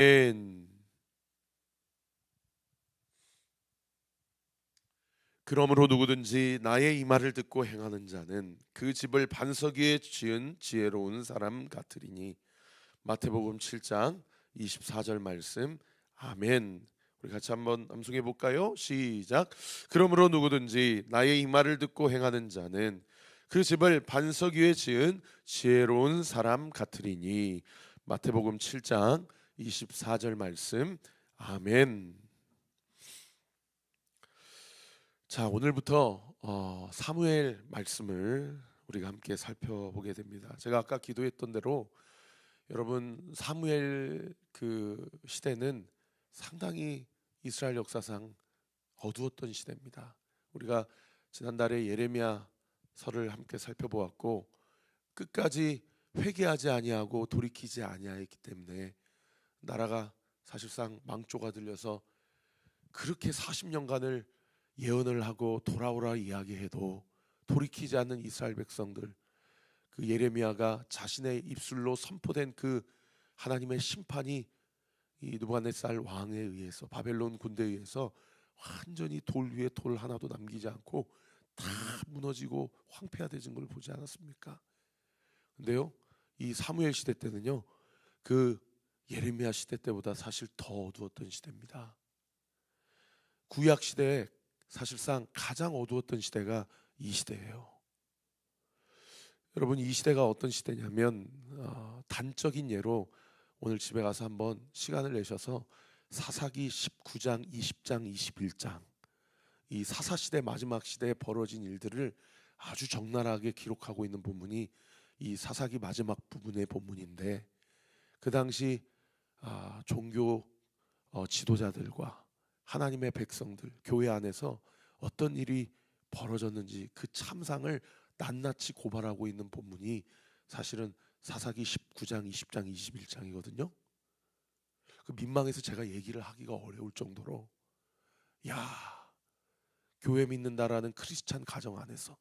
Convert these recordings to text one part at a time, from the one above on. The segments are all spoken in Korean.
아멘. 그러므로 누구든지 나의 이 말을 듣고 행하는 자는 그 집을 반석 위에 지은 지혜로운 사람 같으리니. 마태복음 7장 24절 말씀. 아멘. 우리 같이 한번 암송해 볼까요? 시작. 그러므로 누구든지 나의 이 말을 듣고 행하는 자는 그 집을 반석 위에 지은 지혜로운 사람 같으리니. 마태복음 7장 24절 말씀. 아멘. 자, 오늘부터 사무엘 말씀을 우리가 함께 살펴보게 됩니다. 제가 아까 기도했던 대로 여러분, 사무엘 그 시대는 상당히 이스라엘 역사상 어두웠던 시대입니다. 우리가 지난달에 예레미야서를 함께 살펴보았고, 끝까지 회개하지 아니하고 돌이키지 아니하였기 때문에 나라가 사실상 망조가 들려서 그렇게 40년간을 예언을 하고 돌아오라 이야기해도 돌이키지 않는 이스라엘 백성들, 그 예레미야가 자신의 입술로 선포된 그 하나님의 심판이 이 느부갓네살 왕에 의해서, 바벨론 군대에 의해서 완전히 돌 위에 돌 하나도 남기지 않고 다 무너지고 황폐화되는 걸 보지 않았습니까? 근데요, 이 사무엘 시대 때는요, 그 예레미야 시대 때보다 사실 더 어두웠던 시대입니다. 구약 시대에 사실상 가장 어두웠던 시대가 이 시대예요. 여러분, 이 시대가 어떤 시대냐면 단적인 예로 오늘 집에 가서 한번 시간을 내셔서 사사기 19장, 20장, 21장 이 사사시대 마지막 시대에 벌어진 일들을 아주 적나라하게 기록하고 있는 본문이 이 사사기 마지막 부분의 본문인데, 그 당시 종교 지도자들과 하나님의 백성들, 교회 안에서 어떤 일이 벌어졌는지 그 참상을 낱낱이 고발하고 있는 본문이 사실은 사사기 19장, 20장, 21장이거든요. 그 민망해서 제가 얘기를 하기가 어려울 정도로, 야, 교회 믿는다라는 크리스찬 가정 안에서,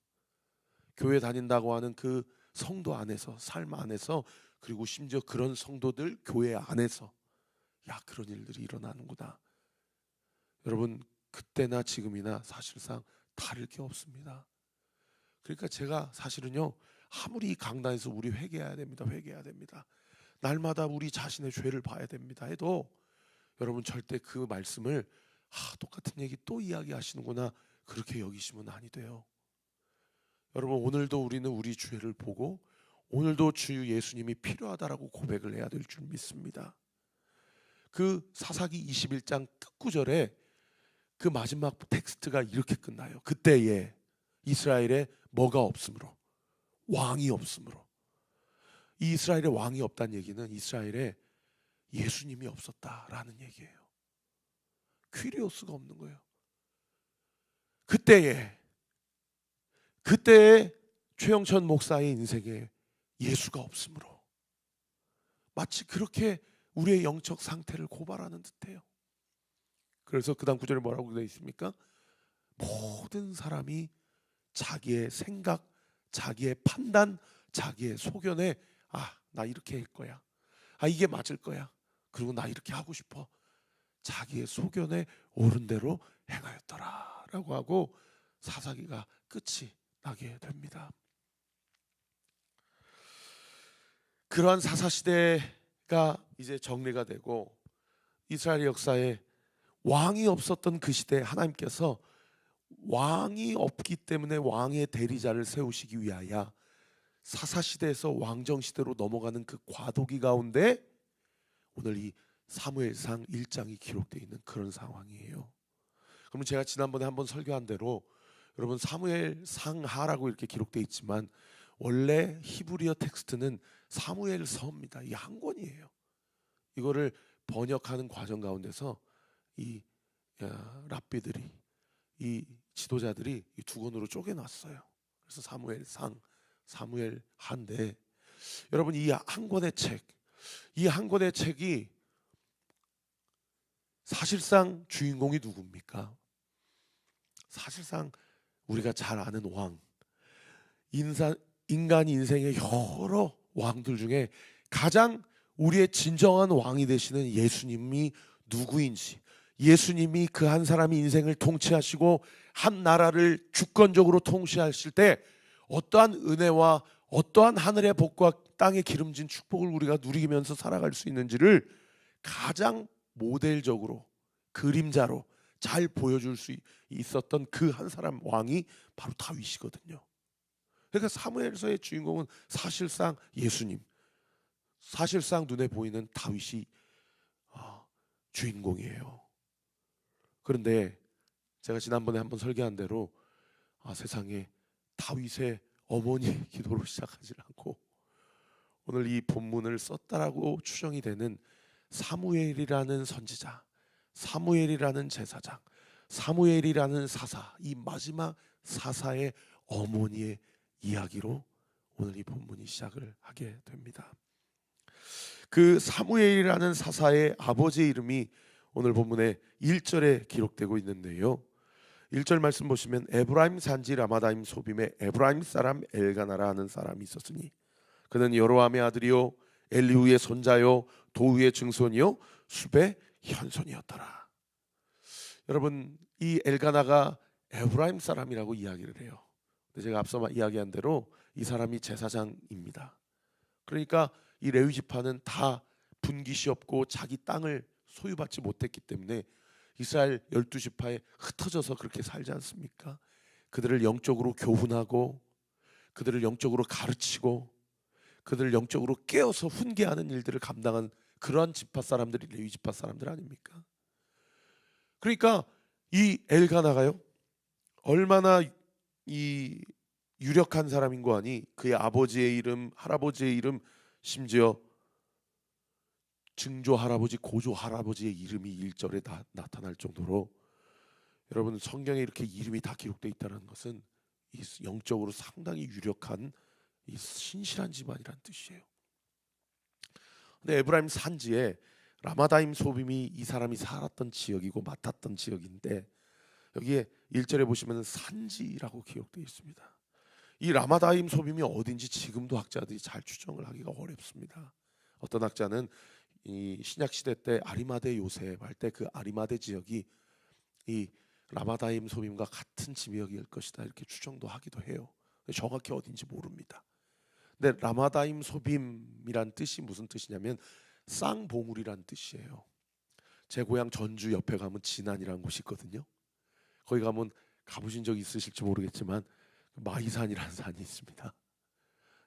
교회 다닌다고 하는 그 성도 안에서, 삶 안에서, 그리고 심지어 그런 성도들 교회 안에서, 야, 그런 일들이 일어나는구나. 여러분, 그때나 지금이나 사실상 다를 게 없습니다. 그러니까 제가 사실은요, 아무리 강단에서 우리 회개해야 됩니다, 회개해야 됩니다, 날마다 우리 자신의 죄를 봐야 됩니다 해도 여러분, 절대 그 말씀을 똑같은 얘기 또 이야기하시는구나 그렇게 여기시면 아니 돼요. 여러분, 오늘도 우리는 우리 죄를 보고 오늘도 주 예수님이 필요하다라고 고백을 해야 될 줄 믿습니다. 그 사사기 21장 끝구절에 그 마지막 텍스트가 이렇게 끝나요. 그때에 이스라엘에 뭐가 없으므로, 왕이 없으므로. 이 이스라엘에 왕이 없다는 얘기는 이스라엘에 예수님이 없었다라는 얘기예요. 퀴리오스가 없는 거예요. 그때에 최영천 목사의 인생에 예수가 없으므로, 마치 그렇게 우리의 영적 상태를 고발하는 듯해요. 그래서 그 다음 구절에 뭐라고 되어 있습니까? 모든 사람이 자기의 생각, 자기의 판단, 자기의 소견에 나 이렇게 할 거야, 이게 맞을 거야, 그리고 나 이렇게 하고 싶어, 자기의 소견에 옳은 대로 행하였더라 라고 하고 사사기가 끝이 나게 됩니다. 그러한 사사시대가 이제 정리가 되고 이스라엘 역사에 왕이 없었던 그 시대에 하나님께서 왕이 없기 때문에 왕의 대리자를 세우시기 위하여 사사시대에서 왕정시대로 넘어가는 그 과도기 가운데 오늘 이 사무엘상 1장이 기록되어 있는 그런 상황이에요. 그러면 제가 지난번에 한번 설교한 대로 여러분, 사무엘상하라고 이렇게 기록되어 있지만 원래 히브리어 텍스트는 사무엘서입니다. 이 한 권이에요. 이거를 번역하는 과정 가운데서 이 랍비들이, 이 지도자들이 이 두 권으로 쪼개놨어요. 그래서 사무엘상, 사무엘하인데, 여러분, 이 한 권의 책이 사실상 주인공이 누굽니까? 사실상 우리가 잘 아는 왕, 인간 인생의 여러 왕들 중에 가장 우리의 진정한 왕이 되시는 예수님이 누구인지, 예수님이 그 한 사람의 인생을 통치하시고 한 나라를 주권적으로 통치하실 때 어떠한 은혜와 어떠한 하늘의 복과 땅에 기름진 축복을 우리가 누리면서 살아갈 수 있는지를 가장 모델적으로 그림자로 잘 보여줄 수 있었던 그 한 사람 왕이 바로 다윗이거든요. 그러니까 사무엘서의 주인공은 사실상 예수님, 사실상 눈에 보이는 다윗이 주인공이에요. 그런데 제가 지난번에 한번 설계한 대로 세상에 다윗의 어머니 기도로 시작하지 않고 오늘 이 본문을 썼다라고 추정이 되는 사무엘이라는 선지자, 사무엘이라는 제사장, 사무엘이라는 사사, 이 마지막 사사의 어머니의 이야기로 오늘 이 본문이 시작을 하게 됩니다. 그 사무엘이라는 사사의 아버지의 이름이 오늘 본문에 1절에 기록되고 있는데요. 1절 말씀 보시면 에브라임 산지 라마다임 소빔에 에브라임 사람 엘가나라 하는 사람이 있었으니 그는 여로함의 아들이요 엘리후의 손자요 도후의 증손이요 숲의 현손이었더라. 여러분, 이 엘가나가 에브라임 사람이라고 이야기를 해요. 근데 제가 앞서 이야기한 대로 이 사람이 제사장입니다. 그러니까 이 레위 지파는 다 분깃이 없고 자기 땅을 소유받지 못했기 때문에 이스라엘 12지파에 흩어져서 그렇게 살지 않습니까? 그들을 영적으로 교훈하고 그들을 영적으로 가르치고 그들을 영적으로 깨워서 훈계하는 일들을 감당한 그러한 지파 사람들이 레위 지파 사람들 아닙니까? 그러니까 이 엘가나가요 얼마나 이 유력한 사람인 거 아니? 그의 아버지의 이름, 할아버지의 이름, 심지어 증조 할아버지, 고조 할아버지의 이름이 1절에 나타날 정도로 여러분 성경에 이렇게 이름이 다 기록되어 있다는 것은 이 영적으로 상당히 유력한 이 신실한 집안이란 뜻이에요. 근데 에브라임 산지에 라마다임 소빔이 이 사람이 살았던 지역이고 맡았던 지역인데 여기에 1절에 보시면 산지라고 기록되어 있습니다. 이 라마다임 소빔이 어딘지 지금도 학자들이 잘 추정을 하기가 어렵습니다. 어떤 학자는 이 신약 시대 때 아리마대 요셉 할 때 그 아리마대 지역이 이 라마다임 소빔과 같은 지역일 것이다 이렇게 추정도 하기도 해요. 정확히 어딘지 모릅니다. 근데 라마다임 소빔이란 뜻이 무슨 뜻이냐면 쌍봉우리란 뜻이에요. 제 고향 전주 옆에 가면 진안이라는 곳이 있거든요. 거기 가면 가보신 적 있으실지 모르겠지만 마이산이라는 산이 있습니다.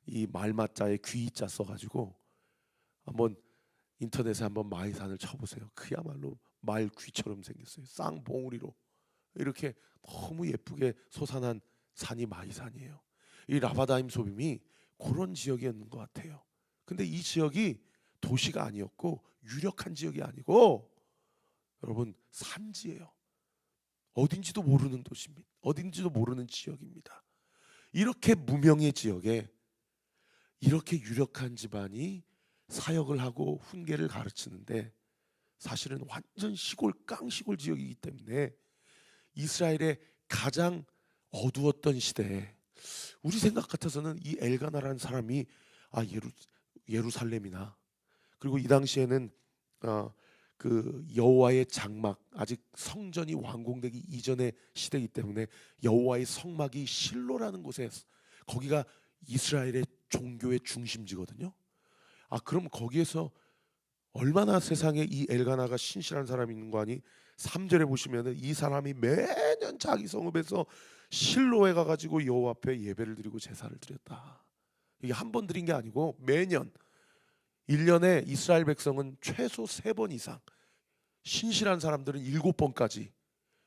이 말마자에 귀자 써가지고 한번 인터넷에 한번 마이산을 쳐보세요. 그야말로 말 귀처럼 생겼어요. 쌍봉우리로 이렇게 너무 예쁘게 솟아난 산이 마이산이에요. 이 라바다임 소빔이 그런 지역이었는 것 같아요. 근데 이 지역이 도시가 아니었고 유력한 지역이 아니고 여러분 산지예요. 어딘지도 모르는 도시입니다. 어딘지도 모르는 지역입니다. 이렇게 무명의 지역에 이렇게 유력한 집안이 사역을 하고 훈계를 가르치는데 사실은 완전 시골 깡시골 지역이기 때문에 이스라엘의 가장 어두웠던 시대에 우리 생각 같아서는 이 엘가나라는 사람이 예루살렘이나 그리고 이 당시에는 그 여호와의 장막 아직 성전이 완공되기 이전의 시대이기 때문에 여호와의 성막이 실로라는 곳에 거기가 이스라엘의 종교의 중심지거든요. 그럼 거기에서 얼마나 세상에 이 엘가나가 신실한 사람이 있는 거 아니? 3절에 보시면은 이 사람이 매년 자기 성읍에서 실로에 가가지고 여호와 앞에 예배를 드리고 제사를 드렸다. 이게 한 번 드린 게 아니고 매년 1년에 이스라엘 백성은 최소 3번 이상 신실한 사람들은 7번까지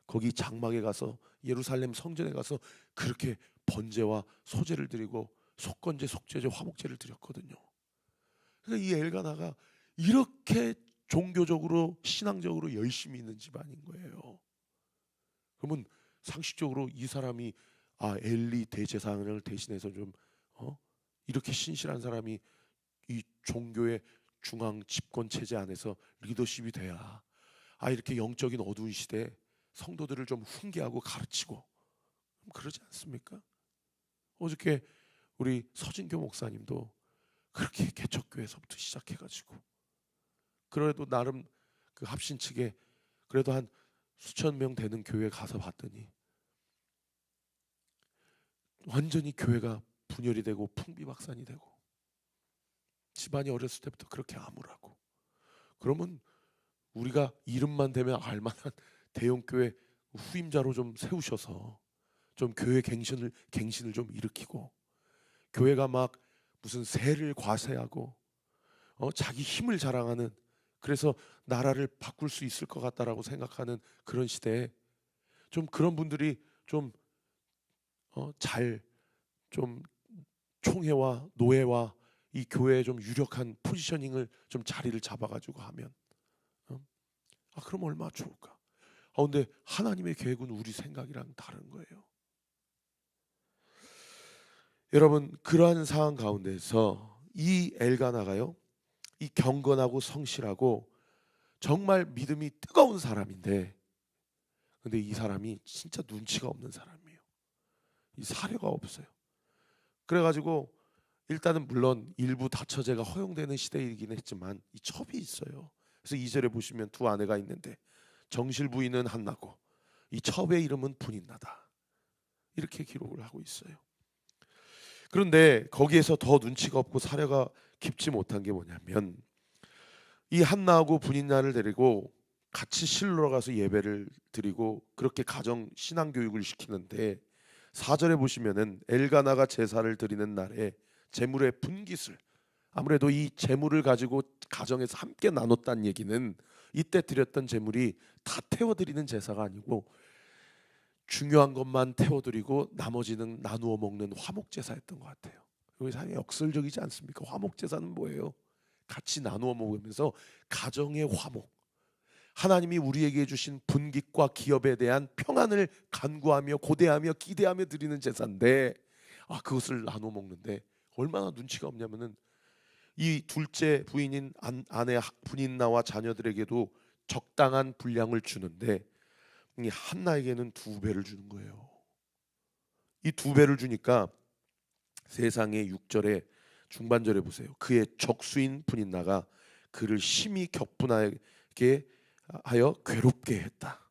거기 장막에 가서 예루살렘 성전에 가서 그렇게 번제와 소제를 드리고 속건제, 속죄제, 화목제를 드렸거든요. 그러니까 이 엘가나가 이렇게 종교적으로 신앙적으로 열심히 있는 집안인 거예요. 그러면 상식적으로 이 사람이 엘리 대제사장을 대신해서 좀 이렇게 신실한 사람이 이 종교의 중앙 집권 체제 안에서 리더십이 돼야 이렇게 영적인 어두운 시대에 성도들을 좀 훈계하고 가르치고 그러지 않습니까? 어저께 우리 서진교 목사님도 그렇게 개척교회에서부터 시작해가지고 그래도 나름 그 합신 측에 그래도 한 수천 명 되는 교회 가서 봤더니 완전히 교회가 분열이 되고 풍비박산이 되고 집안이 어렸을 때부터 그렇게 암울하고. 그러면 우리가 이름만 대면 알만한 대형교회 후임자로 좀 세우셔서 좀 교회 갱신을 좀 일으키고, 교회가 막 무슨 세를 과세하고 자기 힘을 자랑하는, 그래서 나라를 바꿀 수 있을 것 같다라고 생각하는 그런 시대에 좀 그런 분들이 좀 잘 좀 총회와 노회와 이 교회에 좀 유력한 포지셔닝을 좀 자리를 잡아가지고 하면 그럼 얼마나 좋을까. 근데 하나님의 계획은 우리 생각이랑 다른 거예요. 여러분, 그러한 상황 가운데서 이 엘가나가요, 이 경건하고 성실하고 정말 믿음이 뜨거운 사람인데, 근데 이 사람이 진짜 눈치가 없는 사람이에요. 이 사려가 없어요. 그래가지고 일단은 물론 일부 다처제가 허용되는 시대이긴 했지만 이 첩이 있어요. 그래서 2절에 보시면 두 아내가 있는데 정실 부인은 한나고 이 첩의 이름은 분인나다, 이렇게 기록을 하고 있어요. 그런데 거기에서 더 눈치가 없고 사려가 깊지 못한 게 뭐냐면, 이 한나하고 분인나를 데리고 같이 실로로 가서 예배를 드리고 그렇게 가정 신앙 교육을 시키는데, 4절에 보시면은 엘가나가 제사를 드리는 날에 제물의 분깃을, 아무래도 이 제물을 가지고 가정에서 함께 나눴다는 얘기는 이때 드렸던 제물이 다 태워드리는 제사가 아니고 중요한 것만 태워드리고 나머지는 나누어 먹는 화목제사였던 것 같아요. 이거 상당히 역설적이지 않습니까? 화목제사는 뭐예요? 같이 나누어 먹으면서 가정의 화목, 하나님이 우리에게 주신 분깃과 기업에 대한 평안을 간구하며 고대하며 기대하며 드리는 제사인데, 그것을 나눠 먹는데 얼마나 눈치가 없냐면은 이 둘째 부인인 아내 분인나와 자녀들에게도 적당한 분량을 주는데 이 한나에게는 2배를 주는 거예요. 이 2배를 주니까 세상의 6절에 중반절에 보세요. 그의 적수인 분인나가 그를 심히 격분하게 하여 괴롭게 했다.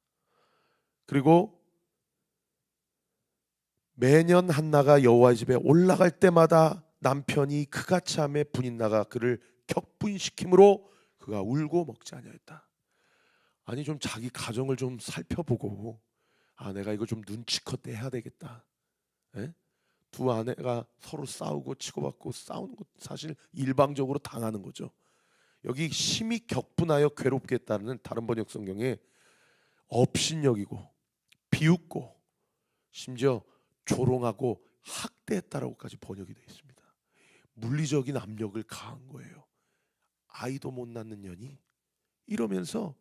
그리고 매년 한나가 여호와의 집에 올라갈 때마다 남편이 그같이 하매 분인나가 그를 격분시킴으로 그가 울고 먹지 아니하였다. 아니 좀 자기 가정을 좀 살펴보고 내가 이거 좀 눈치껏 해야 되겠다. 에? 두 아내가 서로 싸우고 치고받고 싸우는 것 사실 일방적으로 당하는 거죠. 여기 심히 격분하여 괴롭게 했다는 다른 번역 성경에 업신여기고 비웃고 심지어 조롱하고 학대했다라고까지 번역이 되어 있습니다. 물리적인 압력을 가한 거예요. 아이도 못 낳는 년이 이러면서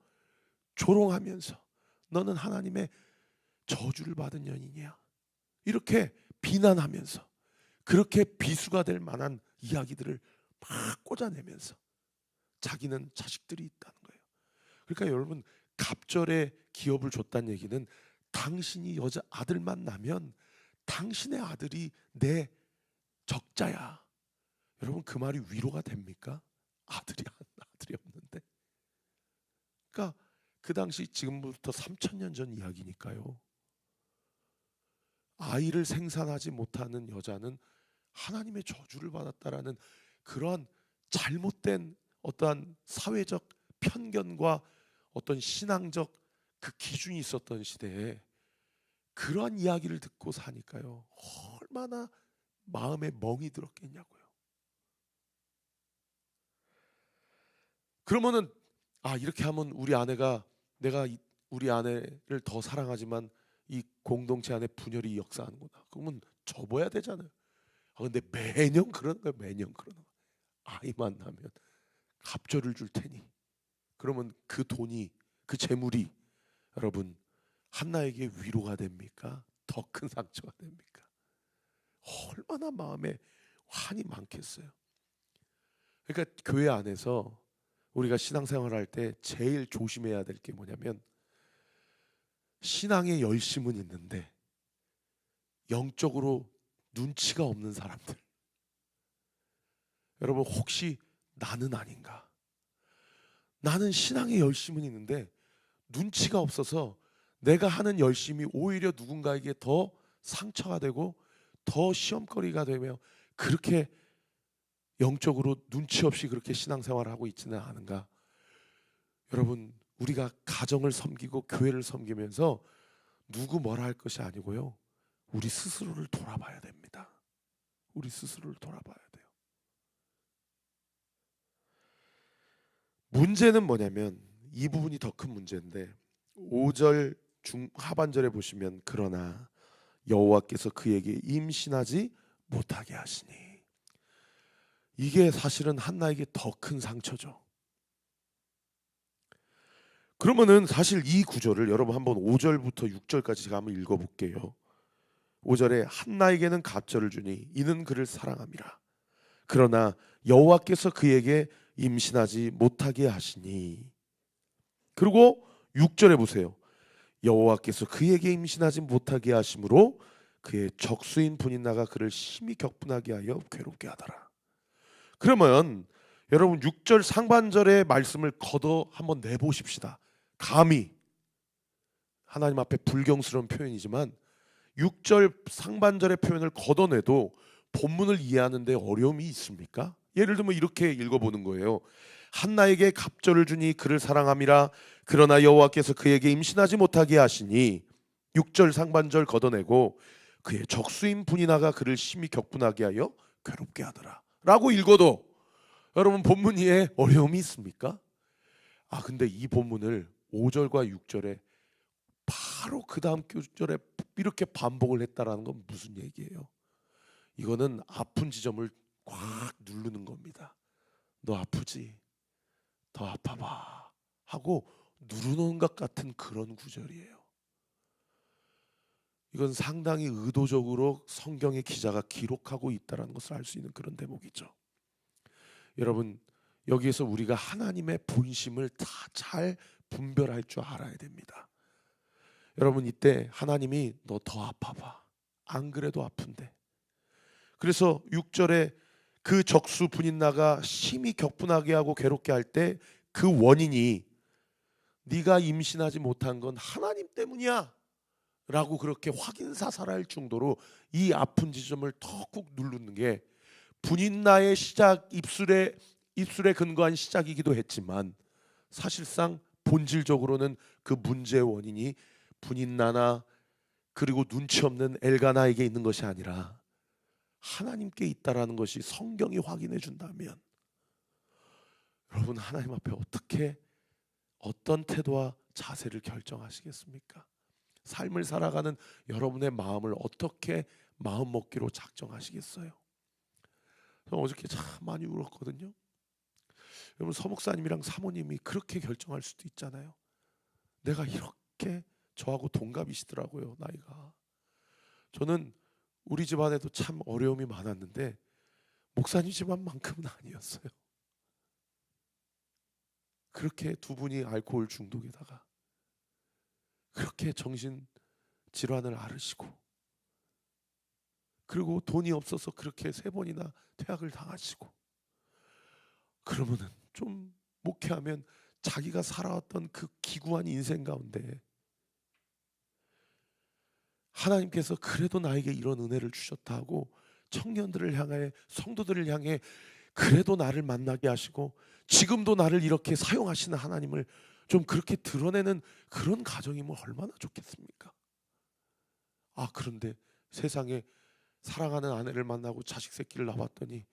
조롱하면서 너는 하나님의 저주를 받은 년이냐, 이렇게 비난하면서 그렇게 비수가 될 만한 이야기들을 막 꽂아내면서 자기는 자식들이 있다는 거예요. 그러니까 여러분, 갑절에 기업을 줬다는 얘기는 당신이 여자 아들만 나면 당신의 아들이 내 적자야. 여러분, 그 말이 위로가 됩니까? 아들이 없는데. 그러니까 그 당시, 지금부터 3000년 전 이야기니까요. 아이를 생산하지 못하는 여자는 하나님의 저주를 받았다라는 그러한 잘못된 어떠한 사회적 편견과 어떤 신앙적 그 기준이 있었던 시대에 그러한 이야기를 듣고 사니까요, 얼마나 마음에 멍이 들었겠냐고요. 그러면은 이렇게 하면 우리 아내가, 내가 우리 아내를 더 사랑하지만 이 공동체 안에 분열이 역사하는구나. 그러면 접어야 되잖아요. 근데 매년 그러는 거예요. 매년 그러는 거예요. 아이만 나면 갑절을 줄 테니. 그러면 그 돈이, 그 재물이 여러분 한나에게 위로가 됩니까? 더 큰 상처가 됩니까? 얼마나 마음에 한이 많겠어요. 그러니까 교회 안에서 우리가 신앙생활 할 때 제일 조심해야 될 게 뭐냐면, 신앙의 열심은 있는데 영적으로 눈치가 없는 사람들. 여러분, 혹시 나는 아닌가? 나는 신앙의 열심은 있는데 눈치가 없어서 내가 하는 열심이 오히려 누군가에게 더 상처가 되고 더 시험거리가 되며 그렇게 영적으로 눈치 없이 그렇게 신앙생활을 하고 있지는 않은가? 여러분, 우리가 가정을 섬기고 교회를 섬기면서 누구 뭐라 할 것이 아니고요, 우리 스스로를 돌아봐야 됩니다. 우리 스스로를 돌아봐야 돼요. 문제는 뭐냐면 이 부분이 더 큰 문제인데 5절 하반절에 보시면 그러나 여호와께서 그에게 임신하지 못하게 하시니, 이게 사실은 한나에게 더 큰 상처죠. 그러면은 사실 이 구절을 여러분 한번 5절부터 6절까지 제가 한번 읽어볼게요. 5절에 한나에게는 갑절을 주니 이는 그를 사랑함이라. 그러나 여호와께서 그에게 임신하지 못하게 하시니. 그리고 6절에 보세요. 여호와께서 그에게 임신하지 못하게 하심으로 그의 적수인 분인나가 그를 심히 격분하게 하여 괴롭게 하더라. 그러면 여러분 6절 상반절의 말씀을 걷어 한번 내보십시다. 감히 하나님 앞에 불경스러운 표현이지만 6절 상반절의 표현을 걷어내도 본문을 이해하는 데 어려움이 있습니까? 예를 들면 이렇게 읽어보는 거예요. 한나에게 갑절을 주니 그를 사랑함이라. 그러나 여호와께서 그에게 임신하지 못하게 하시니. 6절 상반절 걷어내고 그의 적수인 분이나가 그를 심히 격분하게 하여 괴롭게 하더라 라고 읽어도 여러분 본문 이해에 어려움이 있습니까? 근데 이 본문을 5절과 6절에 바로 그 다음 구절에 이렇게 반복을 했다라는 건 무슨 얘기예요? 이거는 아픈 지점을 꽉 누르는 겁니다. 너 아프지? 더 아파봐 하고 누르는 것 같은 그런 구절이에요. 이건 상당히 의도적으로 성경의 기자가 기록하고 있다는 것을 알 수 있는 그런 대목이죠. 여러분, 여기에서 우리가 하나님의 본심을 다 잘 분별할 줄 알아야 됩니다. 여러분, 이때 하나님이 너 더 아파봐. 안 그래도 아픈데. 그래서 6절에 그 적수 분인나가 심히 격분하게 하고 괴롭게 할 때 그 원인이 네가 임신하지 못한 건 하나님 때문이야 라고 그렇게 확인사살할 정도로 이 아픈 지점을 더 꾹 누르는 게 분인나의 시작, 입술에 근거한 시작이기도 했지만 사실상 본질적으로는 그 문제의 원인이 분인나나 그리고 눈치 없는 엘가나에게 있는 것이 아니라 하나님께 있다라는 것이 성경이 확인해 준다면 여러분, 하나님 앞에 어떻게 어떤 태도와 자세를 결정하시겠습니까? 삶을 살아가는 여러분의 마음을 어떻게 마음먹기로 작정하시겠어요? 저는 어저께 참 많이 울었거든요. 여러분, 서목사님이랑 사모님이 그렇게 결정할 수도 있잖아요. 내가 이렇게 저하고 동갑이시더라고요, 나이가. 저는 우리 집안에도 참 어려움이 많았는데 목사님 집안만큼은 아니었어요. 그렇게 두 분이 알코올 중독에다가 그렇게 정신 질환을 앓으시고 그리고 돈이 없어서 그렇게 3번이나 퇴학을 당하시고, 그러면은 좀 목회하면 자기가 살아왔던 그 기구한 인생 가운데 하나님께서 그래도 나에게 이런 은혜를 주셨다 하고 청년들을 향해, 성도들을 향해 그래도 나를 만나게 하시고 지금도 나를 이렇게 사용하시는 하나님을 좀 그렇게 드러내는 그런 가정이면 얼마나 좋겠습니까? 그런데 세상에 사랑하는 아내를 만나고 자식 새끼를 낳았더니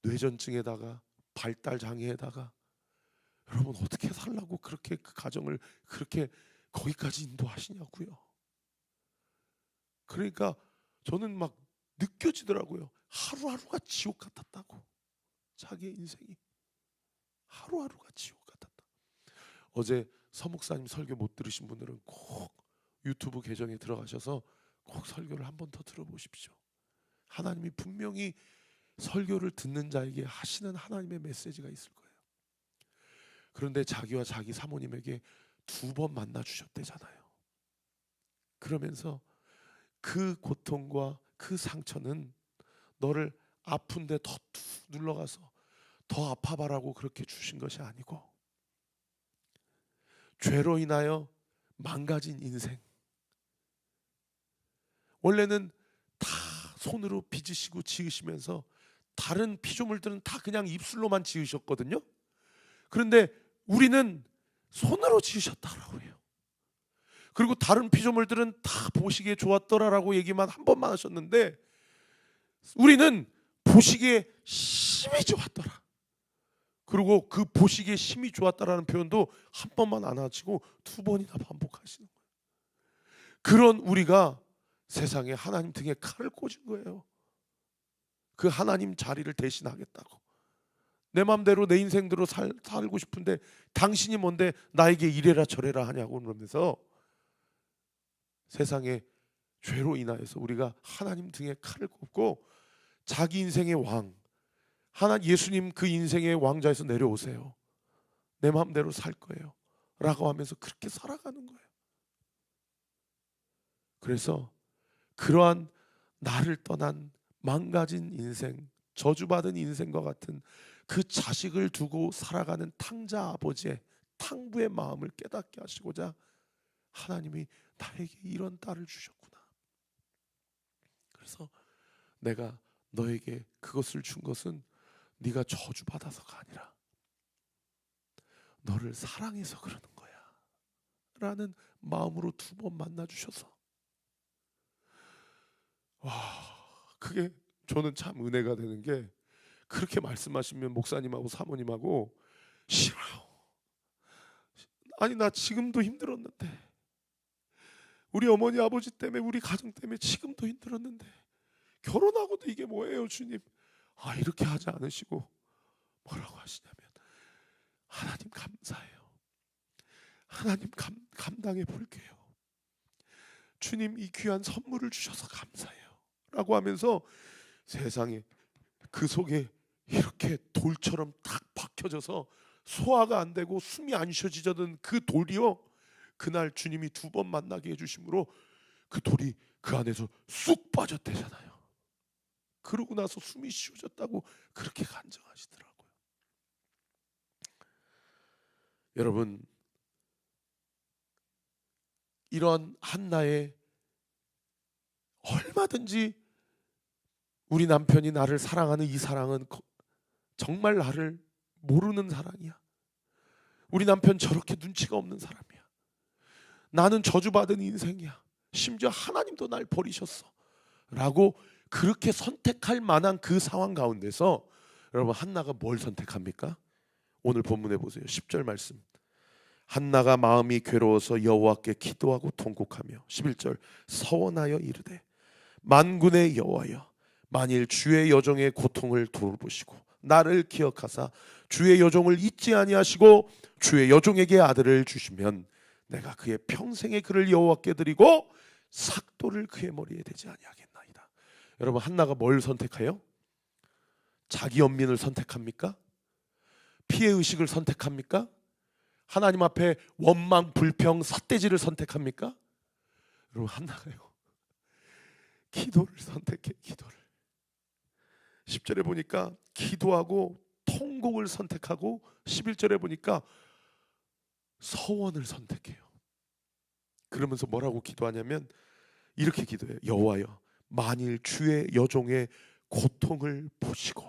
뇌전증에다가 발달 장애에다가 여러분 어떻게 살라고 그렇게 그 가정을 그렇게 거기까지 인도하시냐고요. 그러니까 저는 막 느껴지더라고요. 하루하루가 지옥 같았다고. 자기의 인생이 하루하루가 지옥 같았다. 어제 서목사님 설교 못 들으신 분들은 꼭 유튜브 계정에 들어가셔서 꼭 설교를 한 번 더 들어보십시오. 하나님이 분명히 설교를 듣는 자에게 하시는 하나님의 메시지가 있을 거예요. 그런데 자기와 자기 사모님에게 2번 만나 주셨대잖아요. 그러면서 그 고통과 그 상처는 너를 아픈데 더 툭 눌러가서 더 아파봐라고 그렇게 주신 것이 아니고 죄로 인하여 망가진 인생, 원래는 다 손으로 빚으시고 지으시면서 다른 피조물들은 다 그냥 입술로만 지으셨거든요. 그런데 우리는 손으로 지으셨다라고 해요. 그리고 다른 피조물들은 다 보시기에 좋았더라라고 얘기만 한 번만 하셨는데 우리는 보시기에 심히 좋았더라. 그리고 그 보시기에 심히 좋았다라는 표현도 한 번만 안 하시고 두 번이나 반복하시는 거예요. 그런 우리가 세상에 하나님 등에 칼을 꽂은 거예요. 그 하나님 자리를 대신하겠다고. 내 맘대로 내 인생대로 살고 싶은데 당신이 뭔데 나에게 이래라 저래라 하냐고 그러면서 세상에 죄로 인하여서 우리가 하나님 등에 칼을 꽂고 자기 인생의 왕, 예수님 그 인생의 왕좌에서 내려오세요. 내 마음대로 살 거예요 라고 하면서 그렇게 살아가는 거예요. 그래서 그러한 나를 떠난 망가진 인생, 저주받은 인생과 같은 그 자식을 두고 살아가는 탕자 아버지의 탕부의 마음을 깨닫게 하시고자 하나님이 나에게 이런 딸을 주셨구나. 그래서 내가 너에게 그것을 준 것은 네가 저주받아서가 아니라 너를 사랑해서 그러는 거야 라는 마음으로 두 번 만나주셔서, 와, 그게 저는 참 은혜가 되는 게, 그렇게 말씀하시면 목사님하고 사모님하고 싫어요. 아니 나 지금도 힘들었는데, 우리 어머니 아버지 때문에, 우리 가정 때문에 지금도 힘들었는데 결혼하고도 이게 뭐예요 주님. 이렇게 하지 않으시고 뭐라고 하시냐면, 하나님 감사해요. 하나님 감당해 볼게요. 주님 이 귀한 선물을 주셔서 감사해요 라고 하면서 세상에 그 속에 이렇게 돌처럼 탁 박혀져서 소화가 안 되고 숨이 안 쉬어지던 그 돌이요, 그날 주님이 두 번 만나게 해주심으로 그 돌이 그 안에서 쑥 빠졌대잖아요. 그러고 나서 숨이 쉬어졌다고 그렇게 간증하시더라고요. 여러분, 이런 한나의 얼마든지 우리 남편이 나를 사랑하는 이 사랑은 정말 나를 모르는 사랑이야. 우리 남편 저렇게 눈치가 없는 사람이야. 나는 저주받은 인생이야. 심지어 하나님도 날 버리셨어 라고 그렇게 선택할 만한 그 상황 가운데서 여러분, 한나가 뭘 선택합니까? 오늘 본문에 보세요. 10절 말씀. 한나가 마음이 괴로워서 여호와께 기도하고 통곡하며 11절 서원하여 이르되 만군의 여호와여, 만일 주의 여종의 고통을 돌보시고 나를 기억하사 주의 여종을 잊지 아니하시고 주의 여종에게 아들을 주시면 내가 그의 평생의 그를 여호와께 드리고 삭도를 그의 머리에 대지 아니하겠나이다. 여러분, 한나가 뭘 선택해요? 자기 연민을 선택합니까? 피해 의식을 선택합니까? 하나님 앞에 원망, 불평, 삿대질을 선택합니까? 여러분, 한나가요 기도를 선택해. 기도를. 10절에 보니까 기도하고 통곡을 선택하고 11절에 보니까 서원을 선택해요. 그러면서 뭐라고 기도하냐면 이렇게 기도해요. 여호와여, 만일 주의 여종의 고통을 보시고.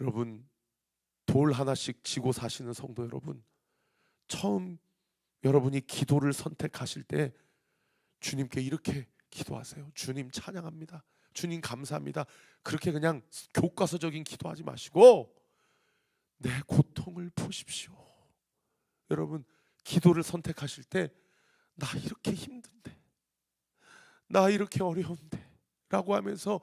여러분, 돌 하나씩 지고 사시는 성도 여러분, 처음 여러분이 기도를 선택하실 때 주님께 이렇게 기도하세요. 주님 찬양합니다. 주님 감사합니다. 그렇게 그냥 교과서적인 기도하지 마시고 내 고통을 보십시오. 여러분, 기도를 선택하실 때 나 이렇게 힘든데, 나 이렇게 어려운데 라고 하면서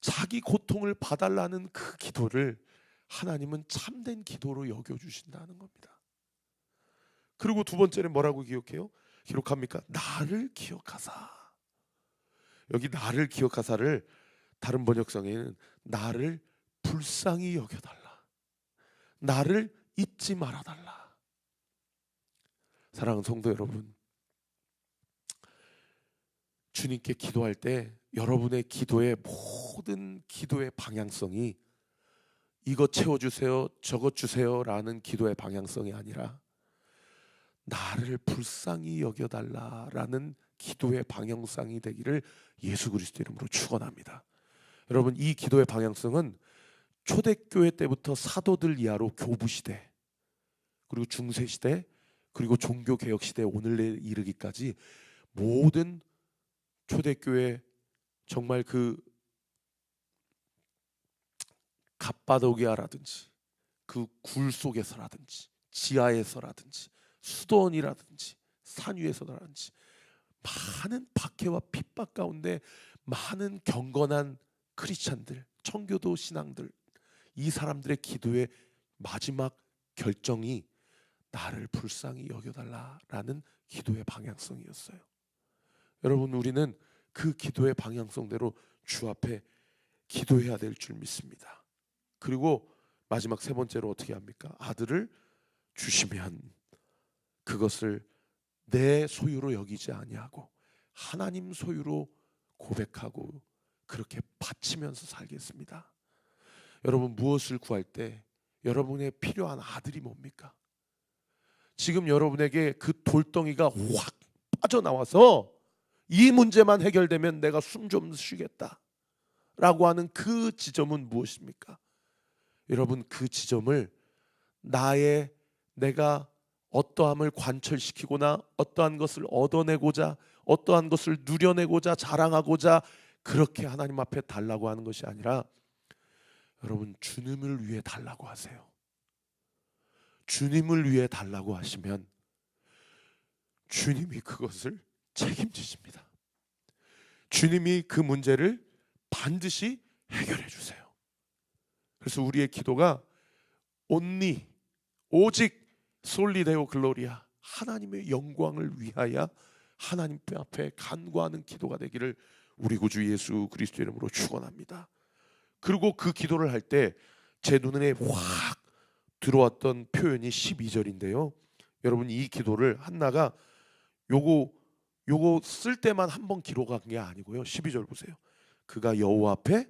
자기 고통을 봐달라는 그 기도를 하나님은 참된 기도로 여겨주신다는 겁니다. 그리고 두 번째는 뭐라고 기록합니까? 나를 기억하사. 여기 나를 기억하사를 다른 번역성에는 나를 불쌍히 여겨달라, 나를 잊지 말아달라. 사랑하는 성도 여러분, 주님께 기도할 때 여러분의 기도의 모든 기도의 방향성이 이것 채워주세요, 저것 주세요라는 기도의 방향성이 아니라 나를 불쌍히 여겨달라라는 기도의 방향성이 되기를 예수 그리스도 이름으로 축원합니다. 여러분, 이 기도의 방향성은 초대교회 때부터 사도들 이하로 교부시대, 그리고 중세시대, 그리고 종교개혁시대 오늘에 이르기까지 모든 초대교회, 정말 그 갑바도기아라든지 그 굴 속에서라든지 지하에서라든지 수도원이라든지 산 위에서라든지 많은 박해와 핍박 가운데 많은 경건한 크리스찬들, 청교도 신앙들, 이 사람들의 기도의 마지막 결정이 나를 불쌍히 여겨달라라는 기도의 방향성이었어요. 여러분, 우리는 그 기도의 방향성대로 주 앞에 기도해야 될 줄 믿습니다. 그리고 마지막 세 번째로 어떻게 합니까? 아들을 주시면 그것을 내 소유로 여기지 아니하고 하나님 소유로 고백하고 그렇게 바치면서 살겠습니다. 여러분, 무엇을 구할 때 여러분의 필요한 아들이 뭡니까? 지금 여러분에게 그 돌덩이가 확 빠져나와서 이 문제만 해결되면 내가 숨 좀 쉬겠다 라고 하는 그 지점은 무엇입니까? 여러분, 그 지점을 내가 어떠함을 관철시키거나 어떠한 것을 얻어내고자, 어떠한 것을 누려내고자, 자랑하고자 그렇게 하나님 앞에 달라고 하는 것이 아니라 여러분, 주님을 위해 달라고 하세요. 주님을 위해 달라고 하시면 주님이 그것을 책임지십니다. 주님이 그 문제를 반드시 해결해 주세요. 그래서 우리의 기도가 온리, 오직 솔리데오 글로리아, 하나님의 영광을 위하여 하나님 앞에 간구하는 기도가 되기를 우리 구주 예수 그리스도 이름으로 축원합니다. 그리고 그 기도를 할 때 제 눈에 확 들어왔던 표현이 12절인데요. 여러분, 이 기도를 한나가 요거 쓸 때만 한 번 기록한 게 아니고요. 12절 보세요. 그가 여호와 앞에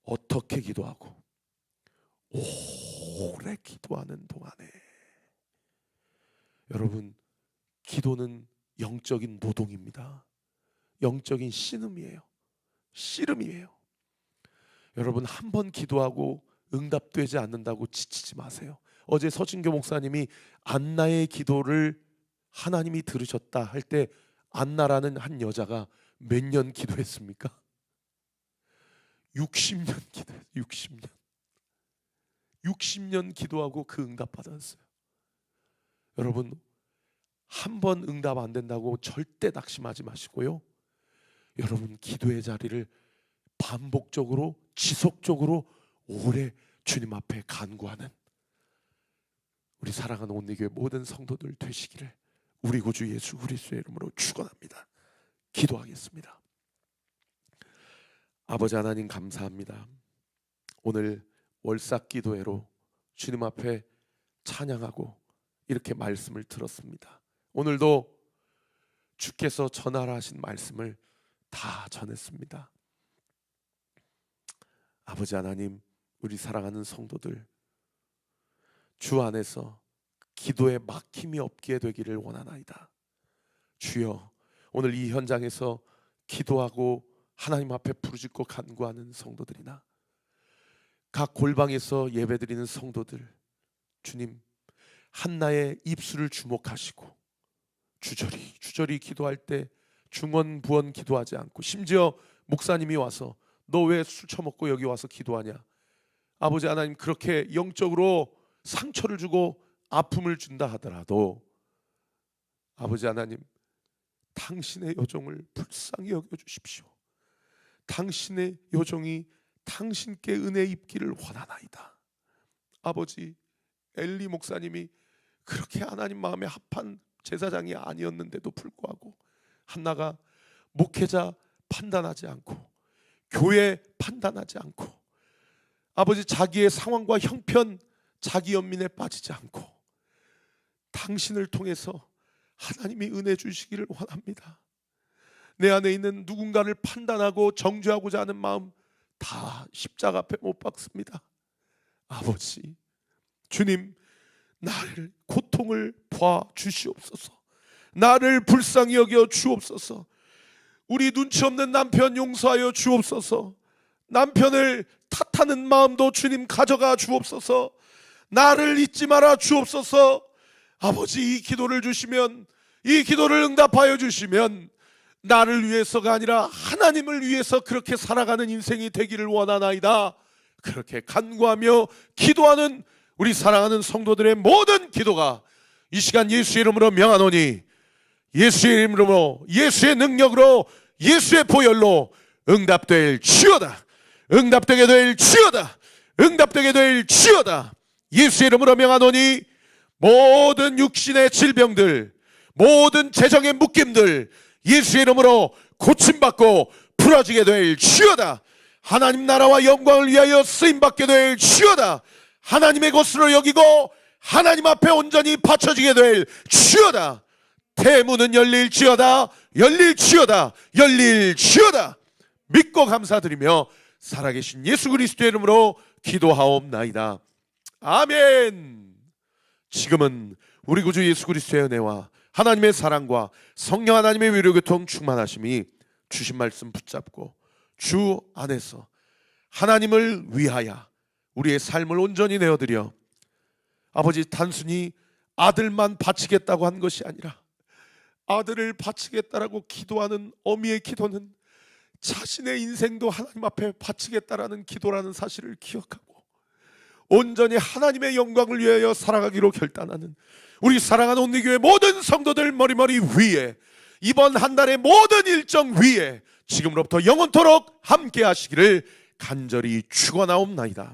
어떻게 기도하고 오래 기도하는 동안에, 여러분, 기도는 영적인 노동입니다. 영적인 씨름이에요. 여러분, 한 번 기도하고 응답되지 않는다고 지치지 마세요. 어제 서진교 목사님이 안나의 기도를 하나님이 들으셨다 할 때 안나라는 한 여자가 몇 년 기도했습니까? 60년 기도했어요. 60년 기도하고 그 응답 받았어요. 여러분, 한 번 응답 안 된다고 절대 낙심하지 마시고요. 여러분, 기도의 자리를 반복적으로 지속적으로 오래 주님 앞에 간구하는 우리 사랑하는 온리교회 모든 성도들 되시기를 우리 구주 예수 그리스도의 이름으로 축원합니다. 기도하겠습니다. 아버지 하나님, 감사합니다. 오늘 월삭 기도회로 주님 앞에 찬양하고 이렇게 말씀을 들었습니다. 오늘도 주께서 전하라 하신 말씀을 다 전했습니다. 아버지 하나님, 우리 사랑하는 성도들 주 안에서 기도에 막힘이 없게 되기를 원하나이다. 주여, 오늘 이 현장에서 기도하고 하나님 앞에 부르짖고 간구하는 성도들이나 각 골방에서 예배드리는 성도들, 주님, 한나의 입술을 주목하시고 주저리 기도할 때 중언부언 기도하지 않고, 심지어 목사님이 와서 너 왜 술 처먹고 여기 와서 기도하냐, 아버지 하나님, 그렇게 영적으로 상처를 주고 아픔을 준다 하더라도 아버지 하나님, 당신의 여종을 불쌍히 여겨주십시오. 당신의 여종이 당신께 은혜 입기를 원하나이다. 아버지, 엘리 목사님이 그렇게 하나님 마음에 합한 제사장이 아니었는데도 불구하고 한나가 목회자 판단하지 않고 교회 판단하지 않고 아버지, 자기의 상황과 형편, 자기 연민에 빠지지 않고 당신을 통해서 하나님이 은혜 주시기를 원합니다. 내 안에 있는 누군가를 판단하고 정죄하고자 하는 마음 다 십자가 앞에 못 박습니다. 아버지, 주님, 나를 고통을 봐 주시옵소서. 나를 불쌍히 여겨 주옵소서. 우리 눈치 없는 남편 용서하여 주옵소서. 남편을 탓하는 마음도 주님 가져가 주옵소서. 나를 잊지 말아 주옵소서. 아버지, 이 기도를 주시면, 이 기도를 응답하여 주시면 나를 위해서가 아니라 하나님을 위해서 그렇게 살아가는 인생이 되기를 원하나이다. 그렇게 간구하며 기도하는 우리 사랑하는 성도들의 모든 기도가 이 시간 예수의 이름으로 명하노니, 예수의 이름으로, 예수의 능력으로, 예수의 보혈로 응답될 주여다. 응답되게 될 주여다. 응답되게 될 주여다. 예수의 이름으로 명하노니 모든 육신의 질병들, 모든 재정의 묶임들 예수의 이름으로 고침받고 풀어지게 될 주여다. 하나님 나라와 영광을 위하여 쓰임받게 될 주여다. 하나님의 것으로 여기고 하나님 앞에 온전히 바쳐지게 될 주여다. 대문은 열릴지어다. 열릴지어다. 열릴지어다. 믿고 감사드리며 살아계신 예수 그리스도의 이름으로 기도하옵나이다. 아멘. 지금은 우리 구주 예수 그리스도의 은혜와 하나님의 사랑과 성령 하나님의 위로교통 충만하심이 주신 말씀 붙잡고 주 안에서 하나님을 위하여 우리의 삶을 온전히 내어드려 아버지, 단순히 아들만 바치겠다고 한 것이 아니라 아들을 바치겠다라고 기도하는 어미의 기도는 자신의 인생도 하나님 앞에 바치겠다라는 기도라는 사실을 기억하고 온전히 하나님의 영광을 위하여 살아가기로 결단하는 우리 사랑하는 온리교회 모든 성도들 머리머리 위에, 이번 한 달의 모든 일정 위에 지금으로부터 영원토록 함께 하시기를 간절히 축원하옵나이다.